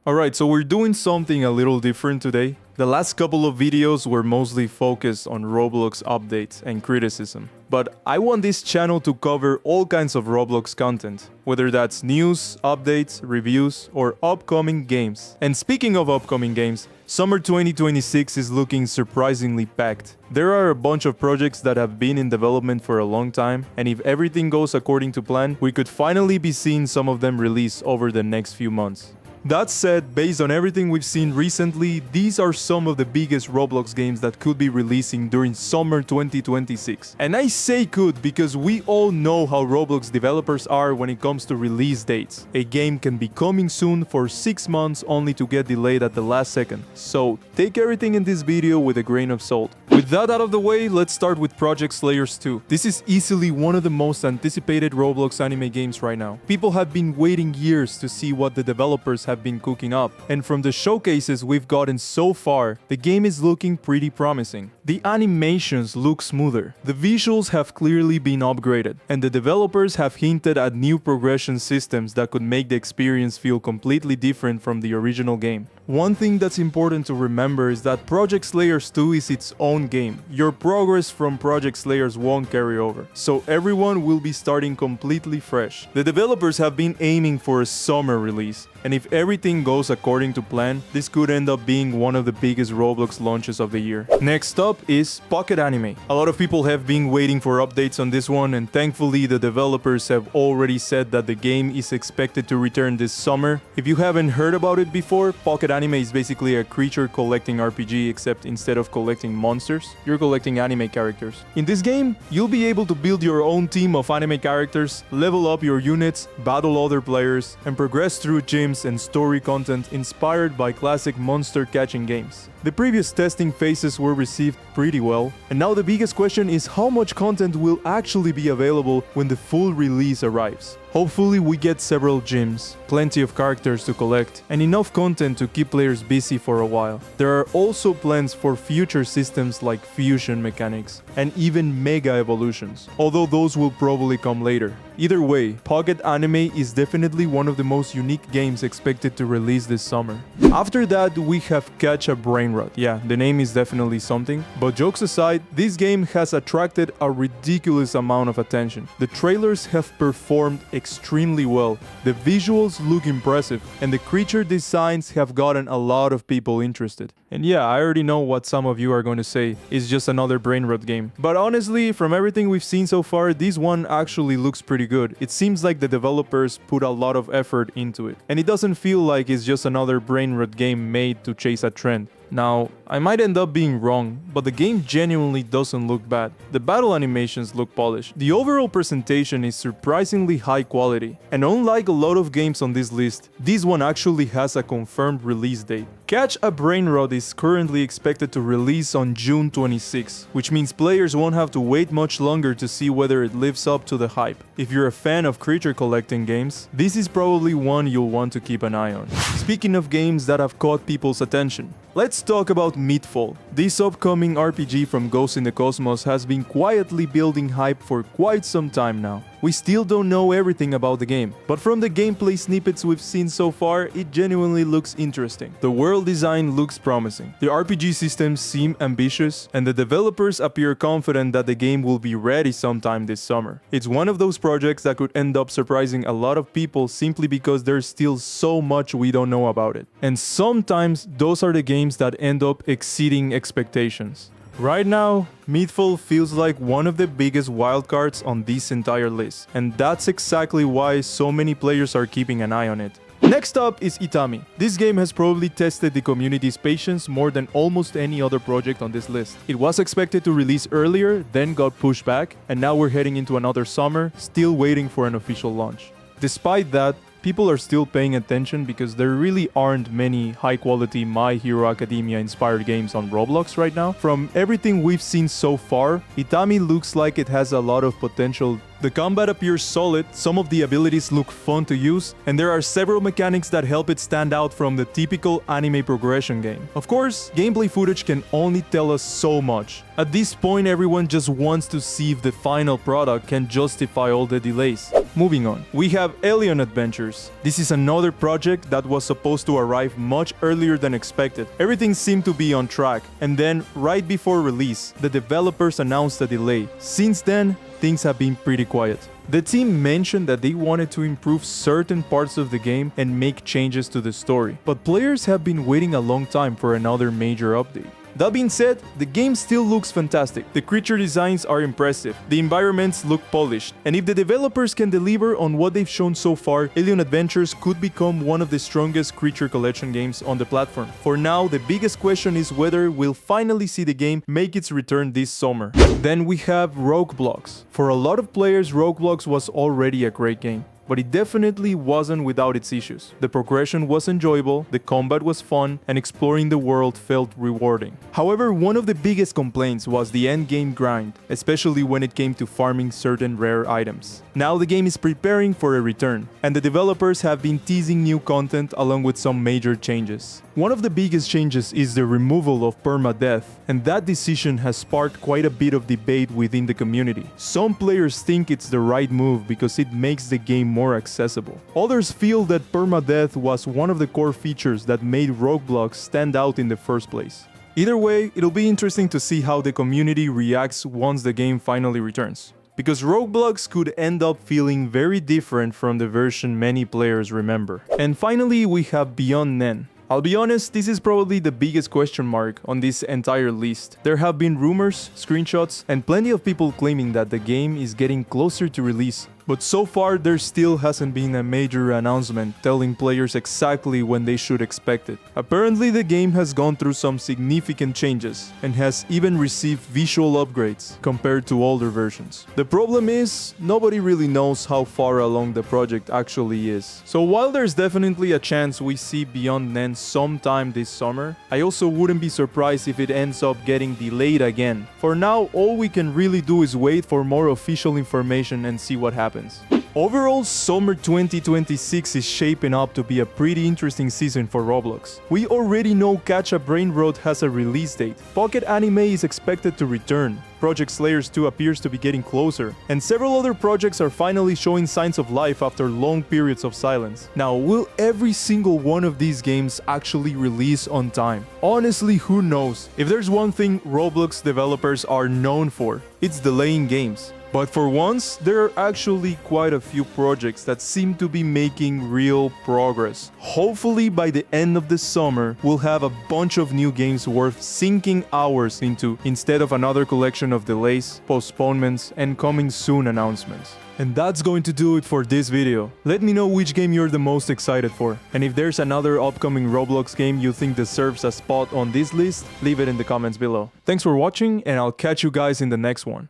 Alright, so we're doing something a little different today. The last couple of videos were mostly focused on Roblox updates and criticism. But I want this channel to cover all kinds of Roblox content, whether that's news, updates, reviews, or upcoming games. And speaking of upcoming games, summer 2026 is looking surprisingly packed. There are a bunch of projects that have been in development for a long time, and if everything goes according to plan, we could finally be seeing some of them release over the next few months. That said, based on everything we've seen recently, these are some of the biggest Roblox games that could be releasing during summer 2026. And I say could because we all know how Roblox developers are when it comes to release dates. A game can be coming soon for 6 months only to get delayed at the last second. So take everything in this video with a grain of salt. With that out of the way, let's start with Project Slayers 2. This is easily one of the most anticipated Roblox anime games right now. People have been waiting years to see what the developers have been cooking up, and from the showcases we've gotten so far, the game is looking pretty promising. The animations look smoother, the visuals have clearly been upgraded, and the developers have hinted at new progression systems that could make the experience feel completely different from the original game. One thing that's important to remember is that Project Slayers 2 is its own game. Your progress from Project Slayers won't carry over, so everyone will be starting completely fresh. The developers have been aiming for a summer release, and if everything goes according to plan, this could end up being one of the biggest Roblox launches of the year. Next up is Pocket Anime. A lot of people have been waiting for updates on this one, and thankfully the developers have already said that the game is expected to return this summer. If you haven't heard about it before, Pocket Anime is basically a creature collecting RPG, except instead of collecting monsters, you're collecting anime characters. In this game, you'll be able to build your own team of anime characters, level up your units, battle other players, and progress through gyms and story content inspired by classic monster catching games. The previous testing phases were received pretty well, and now the biggest question is how much content will actually be available when the full release arrives. Hopefully we get several gyms, plenty of characters to collect, and enough content to keep players busy for a while. There are also plans for future systems like fusion mechanics, and even mega evolutions, although those will probably come later. Either way, Pocket Anime is definitely one of the most unique games expected to release this summer. After that, we have Catch A Brainrot. Yeah, the name is definitely something, but jokes aside, this game has attracted a ridiculous amount of attention. The trailers have performed extremely well, the visuals look impressive, and the creature designs have gotten a lot of people interested. And yeah, I already know what some of you are going to say, it's just another Brainrot game. But honestly, from everything we've seen so far, this one actually looks pretty good. It seems like the developers put a lot of effort into it, and it doesn't feel like it's just another Brainrot game made to chase a trend. Now, I might end up being wrong, but the game genuinely doesn't look bad. The battle animations look polished. The overall presentation is surprisingly high quality, and unlike a lot of games on this list, this one actually has a confirmed release date. Catch A Brainrot is currently expected to release on June 26, which means players won't have to wait much longer to see whether it lives up to the hype. If you're a fan of creature collecting games, this is probably one you'll want to keep an eye on. Speaking of games that have caught people's attention, let's talk about MythFall. This upcoming RPG from Ghost in the Cosmos has been quietly building hype for quite some time now. We still don't know everything about the game, but from the gameplay snippets we've seen so far, it genuinely looks interesting. The world design looks promising, the RPG systems seem ambitious, and the developers appear confident that the game will be ready sometime this summer. It's one of those projects that could end up surprising a lot of people simply because there's still so much we don't know about it. And sometimes those are the games that end up exceeding expectations. Right now, MythFall feels like one of the biggest wildcards on this entire list, and that's exactly why so many players are keeping an eye on it. Next up is Itami. This game has probably tested the community's patience more than almost any other project on this list. It was expected to release earlier, then got pushed back, and now we're heading into another summer, still waiting for an official launch. Despite that, people are still paying attention because there really aren't many high-quality My Hero Academia inspired games on Roblox right now. From everything we've seen so far, Itami looks like it has a lot of potential The combat appears solid, some of the abilities look fun to use, and there are several mechanics that help it stand out from the typical anime progression game. Of course, gameplay footage can only tell us so much. At this point, everyone just wants to see if the final product can justify all the delays. Moving on, we have Eleon Adventures. This is another project that was supposed to arrive much earlier than expected. Everything seemed to be on track, and then, right before release, the developers announced a delay. Since then, things have been pretty quiet. The team mentioned that they wanted to improve certain parts of the game and make changes to the story, but players have been waiting a long time for another major update. That being said, the game still looks fantastic. The creature designs are impressive, the environments look polished, and if the developers can deliver on what they've shown so far, Eleon Adventures could become one of the strongest creature collection games on the platform. For now, the biggest question is whether we'll finally see the game make its return this summer. Then we have RogueBlox. For a lot of players, RogueBlox was already a great game, but it definitely wasn't without its issues. The progression was enjoyable, the combat was fun, and exploring the world felt rewarding. However, one of the biggest complaints was the endgame grind, especially when it came to farming certain rare items. Now the game is preparing for a return, and the developers have been teasing new content along with some major changes. One of the biggest changes is the removal of permadeath, and that decision has sparked quite a bit of debate within the community. Some players think it's the right move because it makes the game more accessible. Others feel that permadeath was one of the core features that made RogueBlox stand out in the first place. Either way, it'll be interesting to see how the community reacts once the game finally returns, because RogueBlox could end up feeling very different from the version many players remember. And finally, we have Beyond Nen. I'll be honest, this is probably the biggest question mark on this entire list. There have been rumors, screenshots, and plenty of people claiming that the game is getting closer to release. But so far, there still hasn't been a major announcement telling players exactly when they should expect it. Apparently, the game has gone through some significant changes and has even received visual upgrades compared to older versions. The problem is, nobody really knows how far along the project actually is. So while there's definitely a chance we see Beyond Nen sometime this summer, I also wouldn't be surprised if it ends up getting delayed again. For now, all we can really do is wait for more official information and see what happens. Overall, summer 2026 is shaping up to be a pretty interesting season for Roblox. We already know A Brainrot has a release date, Pocket Anime is expected to return, Project Slayers 2 appears to be getting closer, and several other projects are finally showing signs of life after long periods of silence. Now, will every single one of these games actually release on time? Honestly, who knows? If there's one thing Roblox developers are known for, it's delaying games. But for once, there are actually quite a few projects that seem to be making real progress. Hopefully by the end of the summer, we'll have a bunch of new games worth sinking hours into instead of another collection of delays, postponements, and coming soon announcements. And that's going to do it for this video. Let me know which game you're the most excited for. And if there's another upcoming Roblox game you think deserves a spot on this list, leave it in the comments below. Thanks for watching, and I'll catch you guys in the next one.